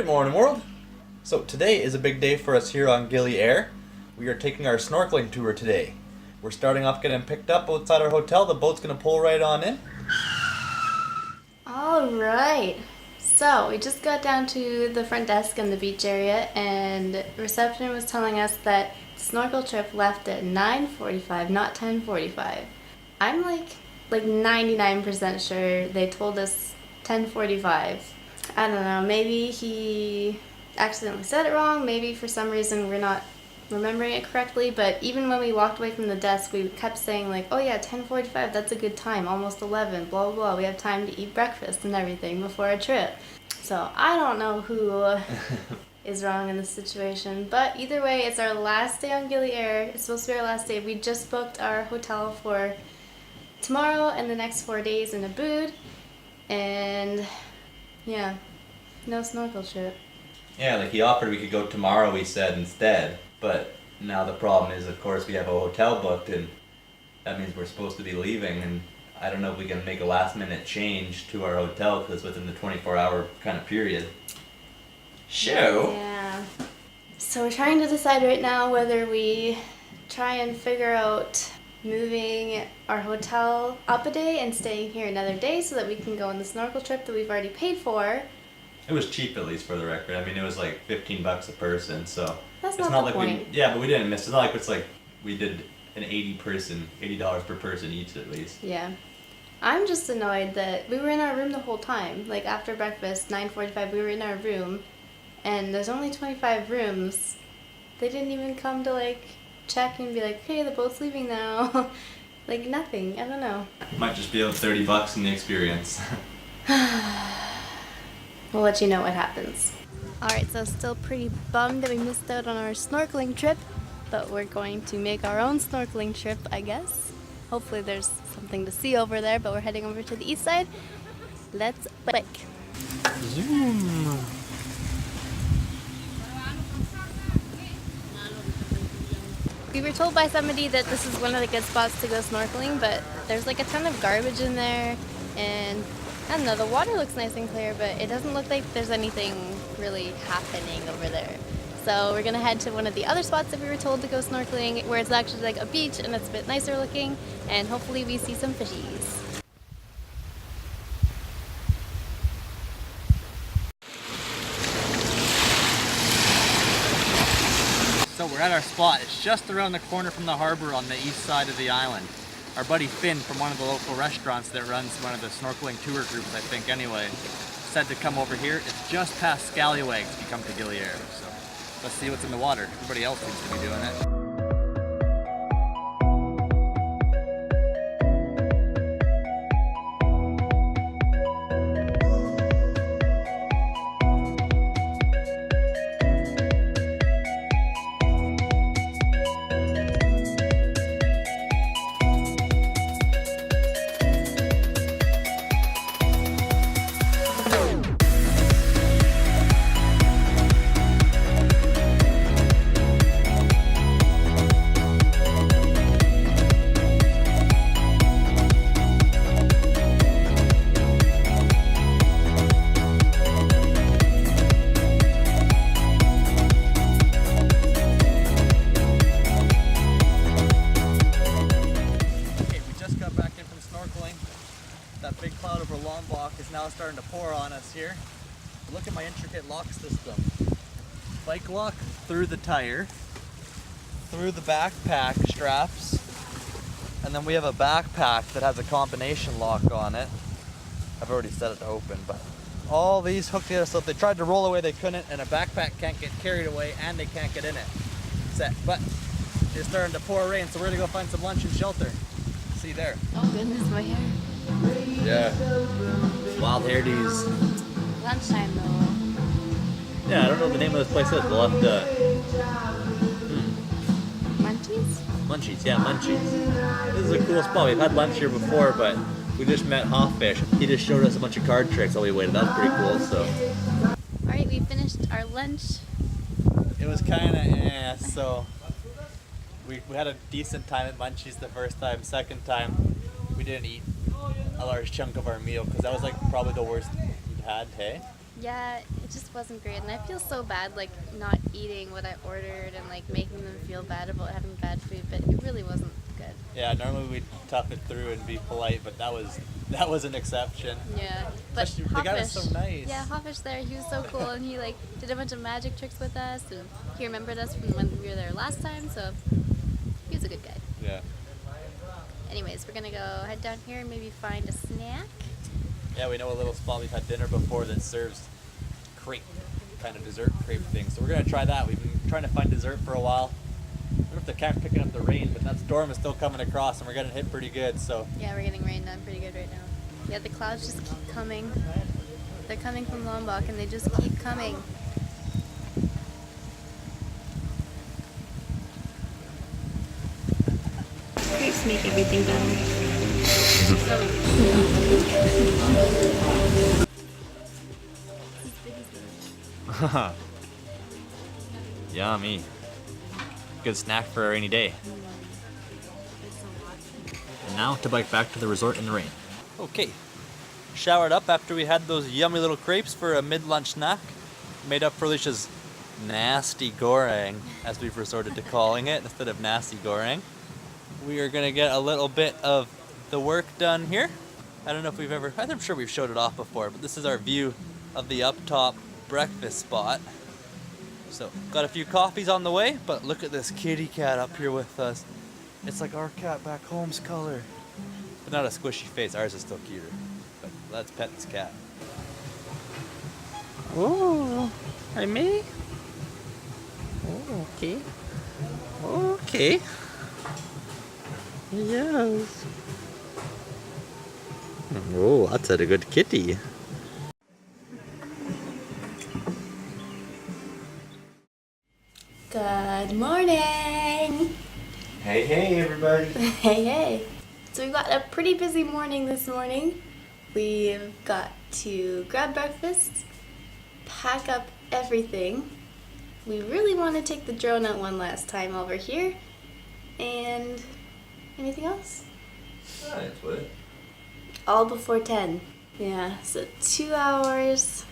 Good morning, world. So today is a big day for us here on Gili Air. We are taking our snorkeling tour today. We're starting off getting picked up outside our hotel. The boat's going to pull right on in. Alright, so we just got down to the front desk in the beach area and reception was telling us that the snorkel trip left at 9:45, not 10:45. I'm like 99% sure they told us 10:45. I don't know, maybe he accidentally said it wrong, maybe for some reason we're not remembering it correctly, but even when we walked away from the desk we kept saying like, oh yeah, 10:45, that's a good time, almost 11, blah blah blah, we have time to eat breakfast and everything before our trip. So I don't know who is wrong in this situation, but either way, it's our last day on Gili Air. It's supposed to be our last day. We just booked our hotel for tomorrow and the next 4 days in Ubud, and yeah, no snorkel trip. Yeah, like he offered we could go tomorrow, we said instead. But now the problem is, of course, we have a hotel booked, and that means we're supposed to be leaving. And I don't know if we can make a last-minute change to our hotel because it's within the 24-hour kind of period. Yeah. So we're trying to decide right now whether we try and figure out moving our hotel up a day and staying here another day so that we can go on the snorkel trip that we've already paid for. It was cheap, at least for the record. I mean, it was like $15 a person, so That's it's not the like point. but we didn't miss. It's not like it's like we did an $80 per person each at least. Yeah. I'm just annoyed that we were in our room the whole time. Like after breakfast, 9:45, we were in our room, and there's only 25 rooms. They didn't even come to like check and be like, hey, the boat's leaving now. Like nothing. I don't know. Might just be about $30 in the experience. We'll let you know what happens. Alright, so still pretty bummed that we missed out on our snorkeling trip, but we're going to make our own snorkeling trip, I guess. Hopefully there's something to see over there, but we're heading over to the east side. Let's bike. Zoom. We were told by somebody that this is one of the good spots to go snorkeling, but there's like a ton of garbage in there, and I don't know, the water looks nice and clear, but it doesn't look like there's anything really happening over there. So we're gonna head to one of the other spots that we were told to go snorkeling, where it's actually like a beach and it's a bit nicer looking, and hopefully we see some fishies. So we're at our spot. It's just around the corner from the harbor on the east side of the island. Our buddy Finn from one of the local restaurants that runs one of the snorkeling tour groups, I think anyway, said to come over here. It's just past Scallywag if you come to Gili Air. So let's see what's in the water. Everybody else seems to be doing it. That big cloud over Lombok is now starting to pour on us here. Look at my intricate lock system. Bike lock through the tire, through the backpack straps, and then we have a backpack that has a combination lock on it. I've already set it to open, but all these hooked together, so if they tried to roll away they couldn't, and a backpack can't get carried away and they can't get in it. Set. But it's starting to pour rain, so we're gonna go find some lunch and shelter. See you there. Oh goodness, my hair. Yeah. Wild hairdos. Lunchtime though. Yeah, I don't know what the name of this place is. We'll have to... Munchies? Munchies, yeah, Munchies. This is a cool spot. We've had lunch here before, but we just met Hoffish. He just showed us a bunch of card tricks while we waited. That was pretty cool, so... Alright, we finished our lunch. It was kind of so... We had a decent time at Munchies the first time. Second time, we didn't eat a large chunk of our meal because that was like probably the worst we'd had, hey? Yeah, it just wasn't great, and I feel so bad, like, not eating what I ordered and, like, making them feel bad about having bad food, but it really wasn't good. Yeah, normally we'd tough it through and be polite, but that was an exception. Yeah, but Especially the guy was so nice. Yeah, Hawfish there, he was so cool, and he, like, did a bunch of magic tricks with us, and he remembered us from when we were there last time, so he was a good guy. Yeah. Anyways, we're gonna go head down here and maybe find a snack. Yeah, we know a little spot we've had dinner before that serves crepe, kind of dessert crepe thing. So we're gonna try that. We've been trying to find dessert for a while. I don't know if the cam's picking up the rain, but that storm is still coming across and we're getting hit pretty good, so. Yeah, we're getting rained on pretty good right now. Yeah, the clouds just keep coming. They're coming from Lombok and they just keep coming. Crepes make everything better. Yummy. Good snack for a rainy day. And now to bike back to the resort in the rain. Okay. Showered up after we had those yummy little crepes for a mid-lunch snack. Made up for Alicia's nasty goreng, as we've resorted to calling it, instead of nasty goreng. We are gonna get a little bit of the work done here. I don't know if I'm sure we've showed it off before, but this is our view of the up top breakfast spot. So, got a few coffees on the way, but look at this kitty cat up here with us. It's like our cat back home's color. But not a squishy face, ours is still cuter. But let's pet this cat. Oh, hi me? Oh, okay. Okay. Yes. Oh, that's a good kitty. Good morning! Hey, hey, everybody. Hey, hey! So we've got a pretty busy morning this morning. We've got to grab breakfast, pack up everything. We really want to take the drone out one last time over here. And anything else? That's what. All before 10. Yeah, so 2 hours.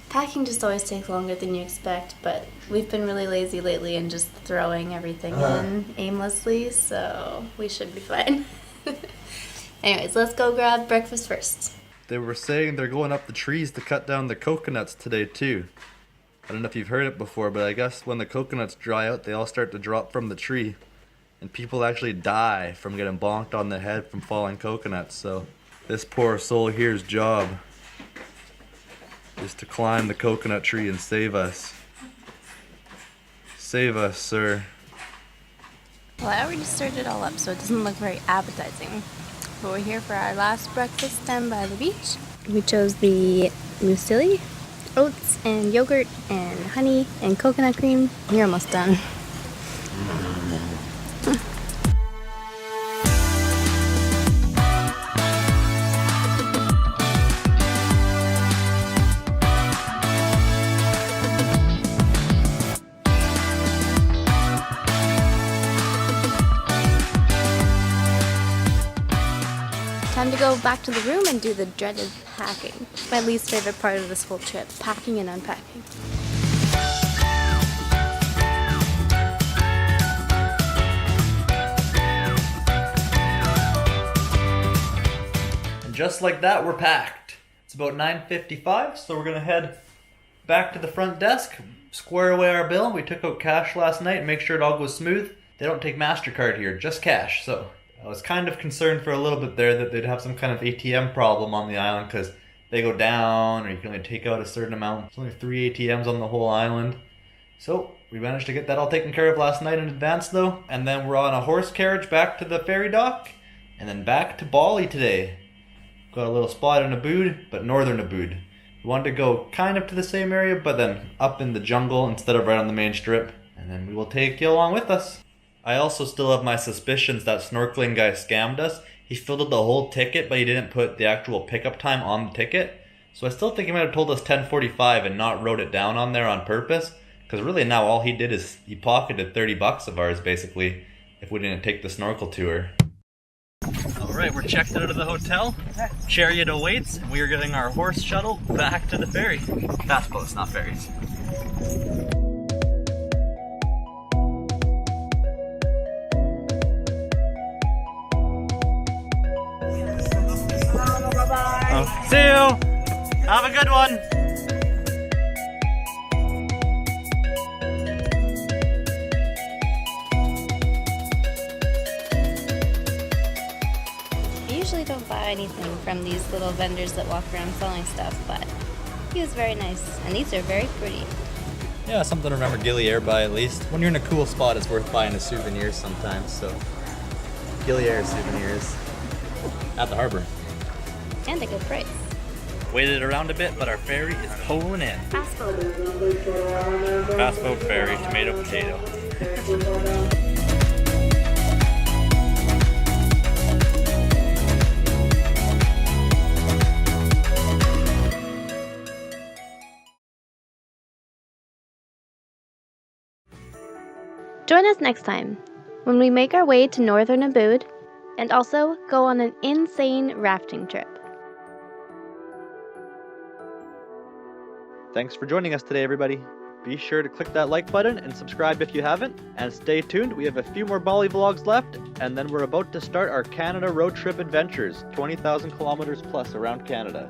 Packing just always takes longer than you expect, but we've been really lazy lately and just throwing everything in aimlessly, so we should be fine. Anyways, let's go grab breakfast first. They were saying they're going up the trees to cut down the coconuts today too. I don't know if you've heard it before, but I guess when the coconuts dry out, they all start to drop from the tree. And people actually die from getting bonked on the head from falling coconuts. So this poor soul here's job is to climb the coconut tree and save us. Save us, sir. Well, I already stirred it all up, so it doesn't look very appetizing. But we're here for our last breakfast down by the beach. We chose the muesli, oats and yogurt and honey and coconut cream. You're almost done. Time to go back to the room and do the dreaded packing. My least favorite part of this whole trip, packing and unpacking. And just like that, we're packed. It's about 9:55, so we're gonna head back to the front desk, square away our bill. We took out cash last night and make sure it all goes smooth. They don't take MasterCard here, just cash, so I was kind of concerned for a little bit there that they'd have some kind of ATM problem on the island because they go down or you can only take out a certain amount. There's only 3 ATMs on the whole island. So we managed to get that all taken care of last night in advance though. And then we're on a horse carriage back to the ferry dock and then back to Bali today. Got a little spot in Ubud, but northern Ubud. We wanted to go kind of to the same area, but then up in the jungle instead of right on the main strip. And then we will take you along with us. I also still have my suspicions that Snorkeling guy scammed us. He filled out the whole ticket, but he didn't put the actual pickup time on the ticket. So I still think he might have told us 10:45 and not wrote it down on there on purpose. Because really now all he did is he pocketed $30 of ours basically if we didn't take the snorkel tour. Alright, we're checked out of the hotel. Chariot awaits, and we are getting our horse shuttle back to the ferry. Fast boats, not ferries. See you! Have a good one! I usually don't buy anything from these little vendors that walk around selling stuff, but he was very nice, and these are very pretty. Yeah, something to remember Gili Air by at least. When you're in a cool spot, it's worth buying a souvenir sometimes, so Gili Air souvenirs at the harbor. And a good price. Waited around a bit, but our ferry is pulling in. Fast boat. Fast boat ferry, tomato, potato. Join us next time when we make our way to northern Ubud and also go on an insane rafting trip. Thanks for joining us today, everybody. Be sure to click that like button and subscribe if you haven't. And stay tuned, we have a few more Bali vlogs left, and then we're about to start our Canada road trip adventures, 20,000 kilometers plus around Canada.